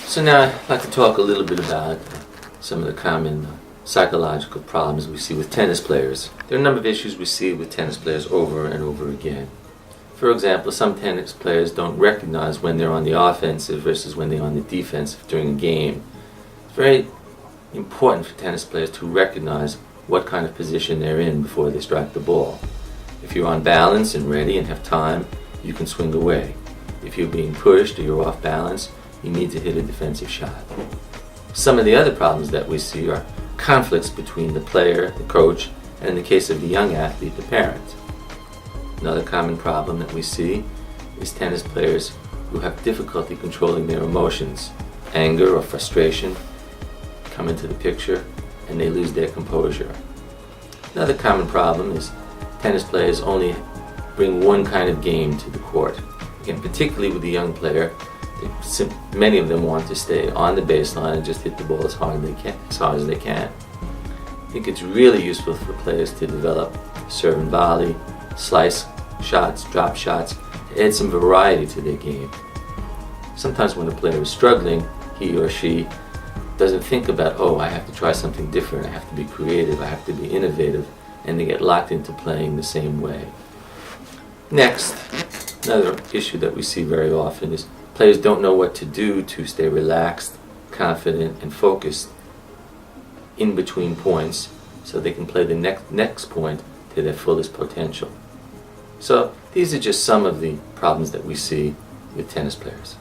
So now I'd like to talk a little bit about some of the common psychological problems we see with tennis players. There are a number of issues we see with tennis players over and over again. For example, some tennis players don't recognize when they're on the offensive versus when they're on the defensive during a game. It's very important for tennis players to recognize what kind of position they're in before they strike the ball. If you're on balance and ready and have time, you can swing away. If you're being pushed or you're off balance, you need to hit a defensive shot. Some of the other problems that we see are conflicts between the player, the coach, and in the case of the young athlete, the parent. Another common problem that we see is tennis players who have difficulty controlling their emotions. Anger or frustration come into the picture and they lose their composure. Another common problem is tennis players only bring one kind of game to the court. Again, particularly with the young player, many of them want to stay on the baseline and just hit the ball as hard as they can. I think it's really useful for players to develop serve and volley, slice shots, drop shots, to add some variety to their game. Sometimes when a player is struggling, he or she doesn't think about, oh, I have to try something different, I have to be creative, I have to be innovative, and they get locked into playing the same way. Next, another issue that we see very often is players don't know what to do to stay relaxed, confident, and focused in between points so they can play the next point to their fullest potential. So these are just some of the problems that we see with tennis players.